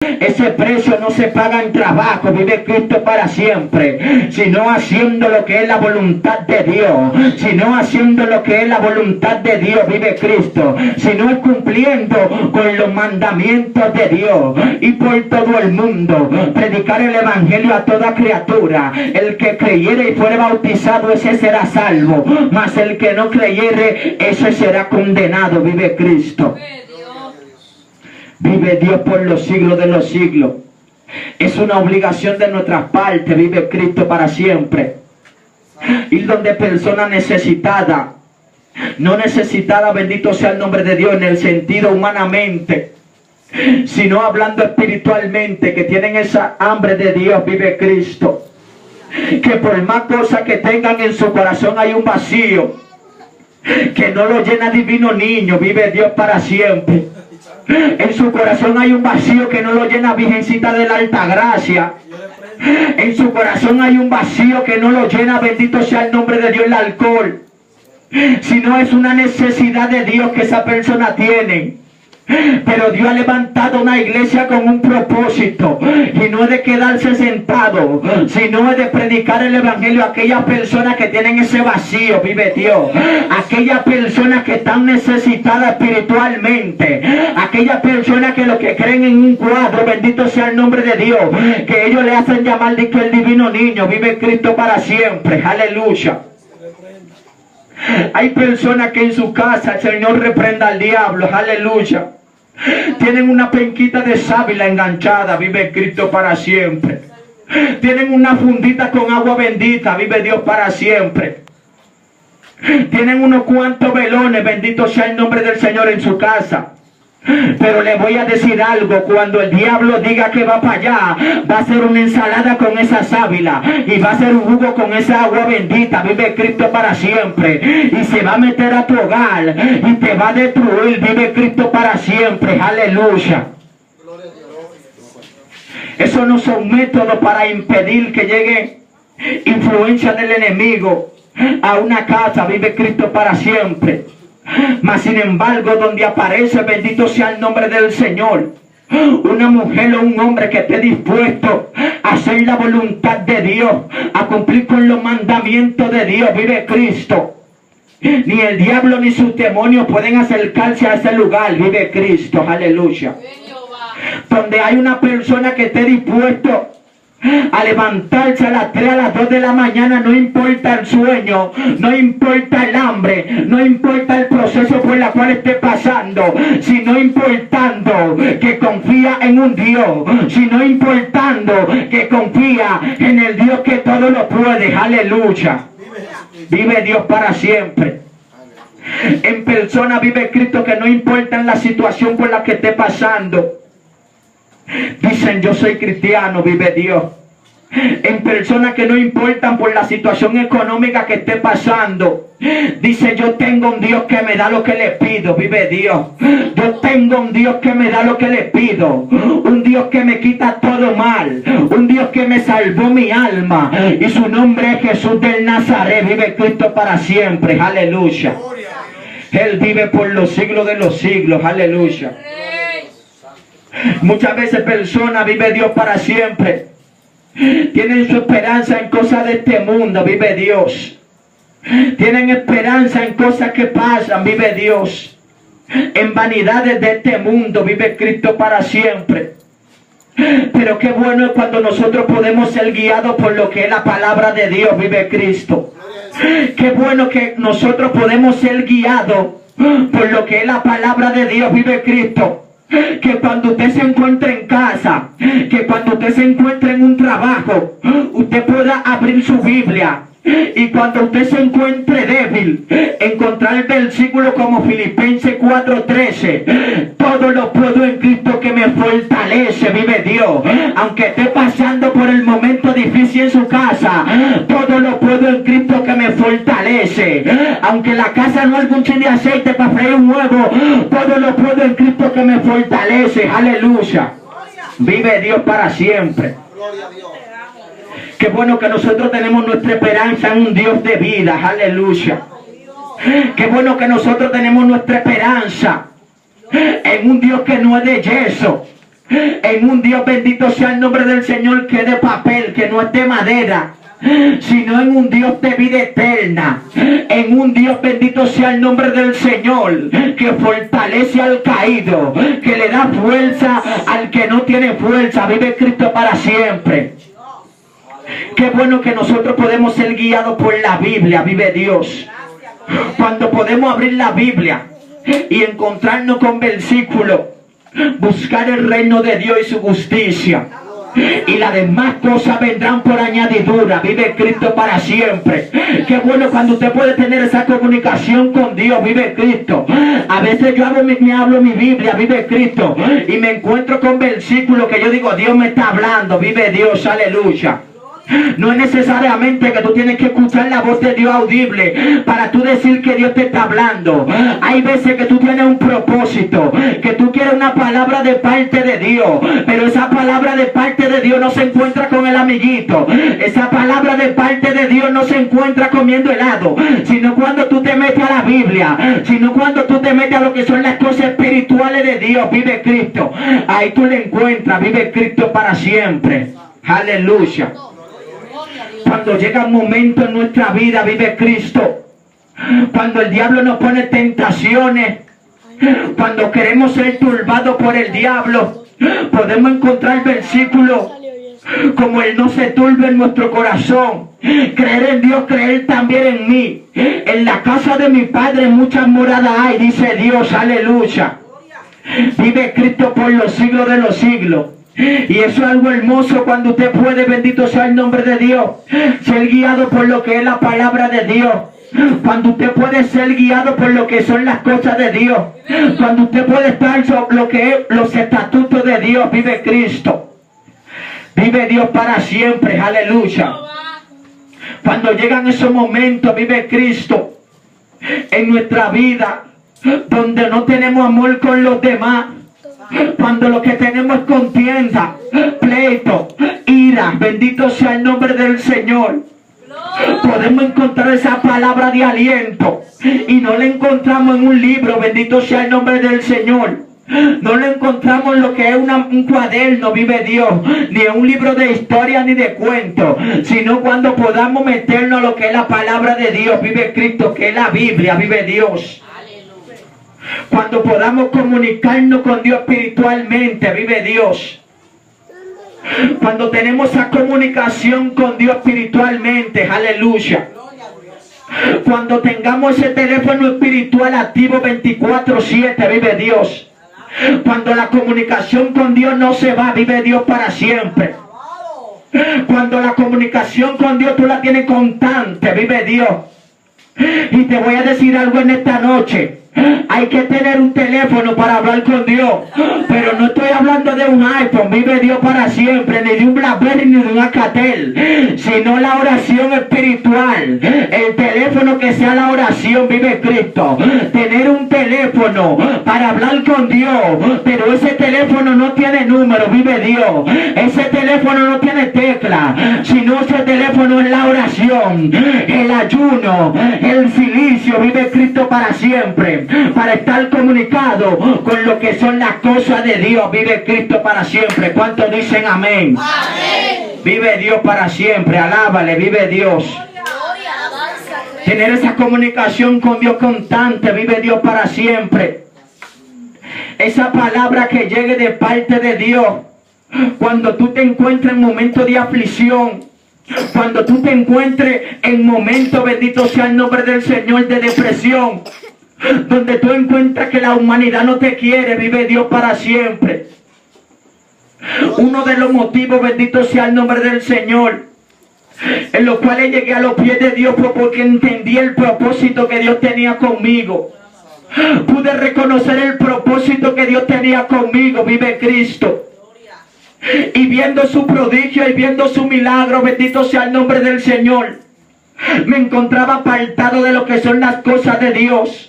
Ese precio no se paga en trabajo, vive Cristo para siempre, sino haciendo lo que es la voluntad de Dios, sino haciendo lo que es la voluntad de Dios, vive Cristo, sino es cumpliendo con los mandamientos de Dios y por todo el mundo, predicar el evangelio a toda criatura. El que creyere y fuere bautizado, ese será salvo, mas el que no creyere, ese será condenado, vive Cristo. Vive Dios por los siglos de los siglos. Es una obligación de nuestra parte, vive Cristo para siempre. Ir donde personas necesitadas, no necesitada, bendito sea el nombre de Dios en el sentido humanamente, sino hablando espiritualmente, que tienen esa hambre de Dios, vive Cristo. Que por más cosas que tengan en su corazón hay un vacío que no lo llena divino niño, vive Dios para siempre. En su corazón hay un vacío que no lo llena Virgencita de la Alta Gracia. En su corazón hay un vacío que no lo llena, bendito sea el nombre de Dios, el alcohol. Sino es una necesidad de Dios que esa persona tiene. Pero Dios ha levantado una iglesia con un propósito, y no es de quedarse sentado, sino es de predicar el evangelio a aquellas personas que tienen ese vacío, vive Dios, aquellas personas que están necesitadas espiritualmente, aquellas personas que lo que creen en un cuadro, bendito sea el nombre de Dios, que ellos le hacen llamar de que el divino niño, vive Cristo para siempre, aleluya. Hay personas que en su casa el Señor reprenda al diablo, aleluya. Tienen una penquita de sábila enganchada, vive Cristo para siempre. Tienen una fundita con agua bendita, vive Dios para siempre. Tienen unos cuantos velones, bendito sea el nombre del Señor en su casa. Pero le voy a decir algo: cuando el diablo diga que va para allá, va a hacer una ensalada con esa sábila y va a hacer un jugo con esa agua bendita, vive Cristo para siempre, y se va a meter a tu hogar y te va a destruir, vive Cristo para siempre, aleluya. Eso no son métodos para impedir que llegue influencia del enemigo a una casa, vive Cristo para siempre. Mas sin embargo, donde aparece, bendito sea el nombre del Señor, una mujer o un hombre que esté dispuesto a hacer la voluntad de Dios, a cumplir con los mandamientos de Dios, vive Cristo. Ni el diablo ni sus demonios pueden acercarse a ese lugar, vive Cristo, aleluya. Donde hay una persona que esté dispuesto a levantarse a las 3, a las 2 de la mañana, no importa el sueño, no importa el hambre, no importa el proceso por el cual esté pasando, sino importando que confía en un Dios, sino importando que confía en el Dios que todo lo puede, aleluya. Vive Dios para siempre. En persona vive Cristo, que no importa en la situación por la que esté pasando, dicen: yo soy cristiano, vive Dios. En personas que no importan por la situación económica que esté pasando, dice: yo tengo un Dios que me da lo que le pido, vive Dios. Yo tengo un Dios que me da lo que le pido, un Dios que me quita todo mal, un Dios que me salvó mi alma, y su nombre es Jesús del Nazaret, vive Cristo para siempre, aleluya. Él vive por los siglos de los siglos, aleluya. Muchas veces personas, vive Dios para siempre, tienen su esperanza en cosas de este mundo, vive Dios. Tienen esperanza en cosas que pasan, vive Dios. En vanidades de este mundo, vive Cristo para siempre. Pero qué bueno es cuando nosotros podemos ser guiados por lo que es la palabra de Dios, vive Cristo. Qué bueno que nosotros podemos ser guiados por lo que es la palabra de Dios, vive Cristo. Que cuando usted se encuentre en casa, que cuando usted se encuentre en un trabajo, usted pueda abrir su Biblia, y cuando usted se encuentre débil, encontrar el versículo como Filipenses 4:13: todo lo puedo en Cristo que me fortalece, vive Dios. Aunque esté pasando por el momento difícil en su casa, todo lo puedo en Cristo que me fortalece. Aunque la casa no haya un chin de aceite para freír un huevo, todo lo puedo en Cristo que me fortalece, aleluya. Vive Dios para siempre. Gloria a Dios. Qué bueno que nosotros tenemos nuestra esperanza en un Dios de vida, aleluya. Qué bueno que nosotros tenemos nuestra esperanza en un Dios que no es de yeso, En un Dios, bendito sea el nombre del Señor, que es de papel, que no es de madera, sino en un Dios de vida eterna, en un Dios, bendito sea el nombre del Señor, que fortalece al caído, que le da fuerza al que no tiene fuerza. Vive Cristo para siempre. Qué bueno que nosotros podemos ser guiados por la Biblia. Vive Dios. Cuando podemos abrir la Biblia y encontrarnos con versículos, buscar el reino de Dios y su justicia, y las demás cosas vendrán por añadidura. Vive Cristo para siempre. Qué bueno cuando usted puede tener esa comunicación con Dios. Vive Cristo. A veces yo hablo mi Biblia, vive Cristo, y me encuentro con versículos que yo digo, Dios me está hablando. Vive Dios, aleluya. No es necesariamente que tú tienes que escuchar la voz de Dios audible para tú decir que Dios te está hablando. Hay veces que tú tienes un propósito, que tú quieres una palabra de parte de Dios, pero esa palabra de parte de Dios no se encuentra con el amiguito. Esa palabra de parte de Dios no se encuentra comiendo helado, sino cuando tú te metes a la Biblia, sino cuando tú te metes a lo que son las cosas espirituales de Dios. Vive Cristo. Ahí tú le encuentras. Vive Cristo para siempre. Aleluya. Cuando llega un momento en nuestra vida, vive Cristo, cuando el diablo nos pone tentaciones, cuando queremos ser turbados por el diablo, podemos encontrar versículos como el no se turbe en nuestro corazón. Creer en Dios, creer también en mí. En la casa de mi Padre muchas moradas hay, dice Dios, aleluya. Vive Cristo por los siglos de los siglos. Y eso es algo hermoso cuando usted puede, bendito sea el nombre de Dios, ser guiado por lo que es la palabra de Dios. Cuando usted puede ser guiado por lo que son las cosas de Dios. Cuando usted puede estar sobre lo que es los estatutos de Dios. Vive Cristo. Vive Dios para siempre. Aleluya. Cuando llegan esos momentos, vive Cristo en nuestra vida, donde no tenemos amor con los demás. Cuando lo que tenemos es contienda, pleito, ira, bendito sea el nombre del Señor, podemos encontrar esa palabra de aliento, y no la encontramos en un libro, bendito sea el nombre del Señor. No lo encontramos en lo que es un cuaderno, vive Dios, ni en un libro de historia ni de cuentos, sino cuando podamos meternos a lo que es la palabra de Dios, vive Cristo, que es la Biblia, vive Dios. Cuando podamos comunicarnos con Dios espiritualmente, vive Dios. Cuando tenemos esa comunicación con Dios espiritualmente, aleluya. Cuando tengamos ese teléfono espiritual activo 24/7, vive Dios. Cuando la comunicación con Dios no se va, vive Dios para siempre. Cuando la comunicación con Dios tú la tienes constante, vive Dios. Y te voy a decir algo en esta noche. Hay que tener un teléfono para hablar con Dios, pero no estoy hablando de un iPhone, vive Dios para siempre, ni de un BlackBerry ni de un Alcatel, sino la oración espiritual. El teléfono que sea la oración, vive Cristo. Tener un teléfono para hablar con Dios, pero ese teléfono no tiene número, vive Dios. Ese teléfono no tiene tecla, sino ese teléfono es la oración, el ayuno, el silicio, vive Cristo para siempre. Para estar comunicado con lo que son las cosas de Dios, vive Cristo para siempre. ¿Cuántos dicen amén? Amén. Vive Dios para siempre, alábale, vive Dios. Tener esa comunicación con Dios constante, vive Dios para siempre. Esa palabra que llegue de parte de Dios, cuando tú te encuentres en momentos de aflicción, cuando tú te encuentres en momentos, bendito sea el nombre del Señor, de depresión, donde tú encuentras que la humanidad no te quiere, vive Dios para siempre. Uno de los motivos, bendito sea el nombre del Señor, en los cuales llegué a los pies de Dios, fue porque entendí el propósito que Dios tenía conmigo. Pude reconocer el propósito que Dios tenía conmigo, vive Cristo. Y viendo su prodigio y viendo su milagro, bendito sea el nombre del Señor, me encontraba apartado de lo que son las cosas de Dios.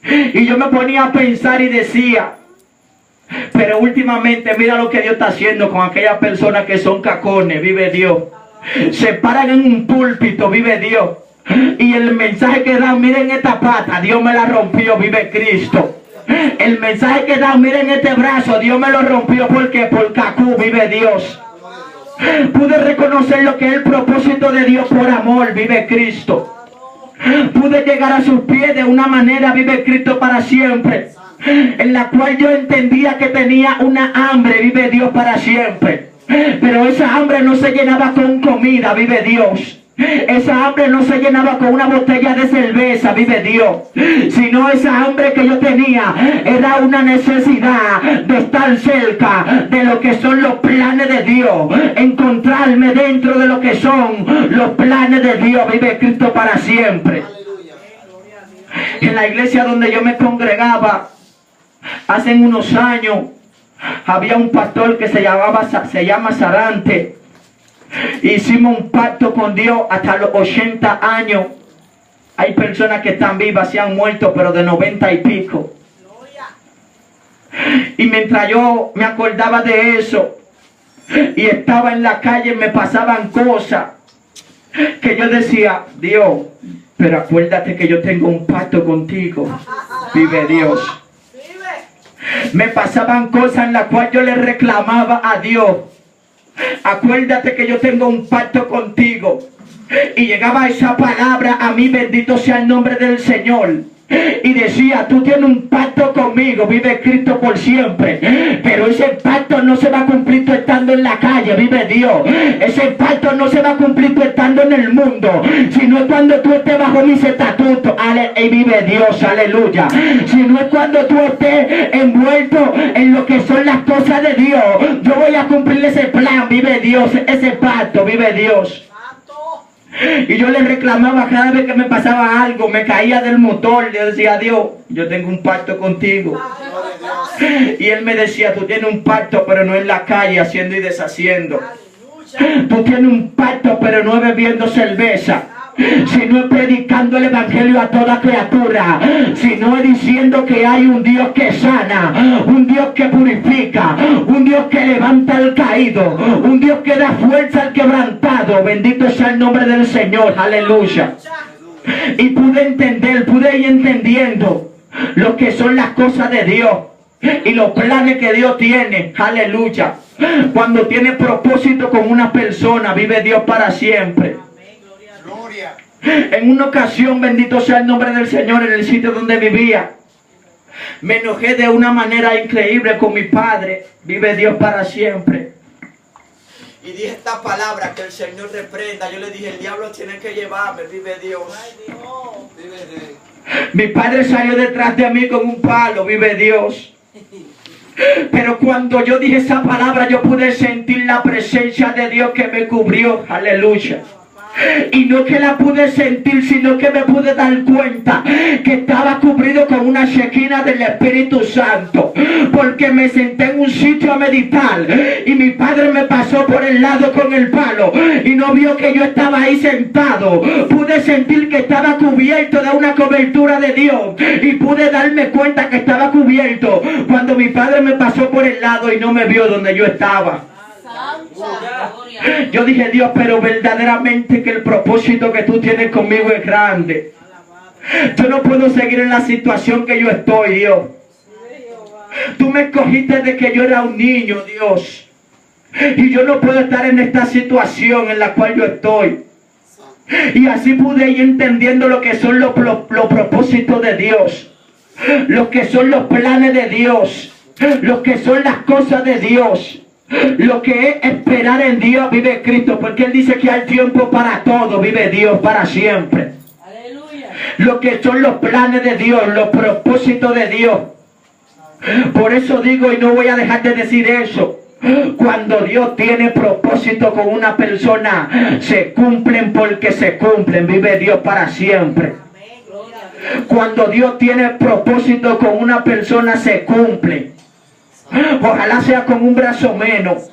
Y yo me ponía a pensar y decía, pero últimamente mira lo que Dios está haciendo con aquellas personas que son cacones, vive Dios. Se paran en un púlpito, vive Dios. Y el mensaje que dan, miren esta pata, Dios me la rompió, vive Cristo. El mensaje que da, miren este brazo, Dios me lo rompió porque por Cacú, vive Dios. Pude reconocer lo que es el propósito de Dios por amor, vive Cristo. Pude llegar a sus pies de una manera, vive Cristo para siempre, en la cual yo entendía que tenía una hambre, vive Dios para siempre. Pero esa hambre no se llenaba con comida, vive Dios. Esa hambre no se llenaba con una botella de cerveza, vive Dios. Sino esa hambre que yo tenía era una necesidad de estar cerca de lo que son los planes de Dios. Encontrarme dentro de lo que son los planes de Dios, vive Cristo para siempre. En la iglesia donde yo me congregaba hace unos años, había un pastor que se llama Sarante. Hicimos un pacto con Dios hasta los 80 años. Hay personas que están vivas, se han muerto, pero de 90 y pico. Y mientras yo me acordaba de eso y estaba en la calle, me pasaban cosas que yo decía, Dios, pero acuérdate que yo tengo un pacto contigo, vive Dios. Me pasaban cosas en las cuales yo le reclamaba a Dios, acuérdate que yo tengo un pacto contigo. Y llegaba esa palabra a mí, bendito sea el nombre del Señor. Y decía, tú tienes un pacto conmigo, vive Cristo por siempre. Pero ese pacto no se va a cumplir tú estando en la calle, vive Dios. Ese pacto no se va a cumplir tú estando en el mundo, sino es cuando tú estés bajo mis estatutos, y vive Dios, aleluya. Sino es cuando tú estés envuelto en lo que son las cosas de Dios. Yo voy a cumplir ese plan, vive Dios, ese pacto, vive Dios. Y yo le reclamaba cada vez que me pasaba algo, me caía del motor, le decía, Dios, yo tengo un pacto contigo. Y él me decía, tú tienes un pacto, pero no en la calle haciendo y deshaciendo. Tú tienes un pacto, pero no bebiendo cerveza, sino es predicando el evangelio a toda criatura, sino es diciendo que hay un Dios que sana, un Dios que purifica, un Dios que levanta al caído, un Dios que da fuerza al quebrantado. Bendito sea el nombre del Señor, aleluya. Y pude entender, pude ir entendiendo lo que son las cosas de Dios y los planes que Dios tiene, aleluya. Cuando tiene propósito con una persona, vive Dios para siempre. En una ocasión, bendito sea el nombre del Señor, en el sitio donde vivía, me enojé de una manera increíble con mi padre, vive Dios para siempre. Y dije esta palabra, que el Señor reprenda. Yo le dije, el diablo tiene que llevarme, vive Dios. Mi padre salió detrás de mí con un palo, vive Dios. Pero cuando yo dije esa palabra, yo pude sentir la presencia de Dios que me cubrió, aleluya. Y no que la pude sentir, sino que me pude dar cuenta que estaba cubrido con una shekinah del Espíritu Santo, porque me senté en un sitio a meditar y mi padre me pasó por el lado con el palo y no vio que yo estaba ahí sentado. Pude sentir que estaba cubierto de una cobertura de Dios y pude darme cuenta que estaba cubierto cuando mi padre me pasó por el lado y no me vio donde yo estaba. Yo dije, Dios, pero verdaderamente que el propósito que tú tienes conmigo es grande. Yo no puedo seguir en la situación que yo estoy, Dios. Tú me escogiste de que yo era un niño, Dios. Y yo no puedo estar en esta situación en la cual yo estoy. Y así pude ir entendiendo lo que son los propósitos de Dios, lo que son los planes de Dios, lo que son las cosas de Dios. Lo que es esperar en Dios, vive Cristo, porque Él dice que hay tiempo para todo, vive Dios para siempre. Aleluya. Lo que son los planes de Dios, los propósitos de Dios. Por eso digo, y no voy a dejar de decir eso, cuando Dios tiene propósito con una persona, se cumplen porque se cumplen, vive Dios para siempre. Cuando Dios tiene propósito con una persona, se cumple. Ojalá sea con un brazo menos,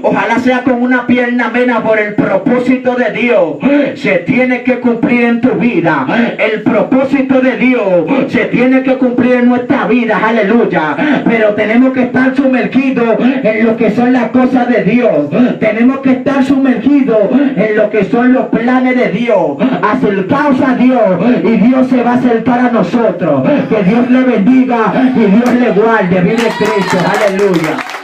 Ojalá sea con una pierna menos por el propósito de Dios. Se tiene que cumplir en tu vida. El propósito de Dios se tiene que cumplir en nuestra vida. Aleluya. Pero tenemos que estar sumergidos en lo que son las cosas de Dios. Tenemos que estar sumergidos en lo que son los planes de Dios. Acercaos a Dios y Dios se va a acercar a nosotros. Que Dios le bendiga y Dios le guarde. Vive Cristo. Aleluya.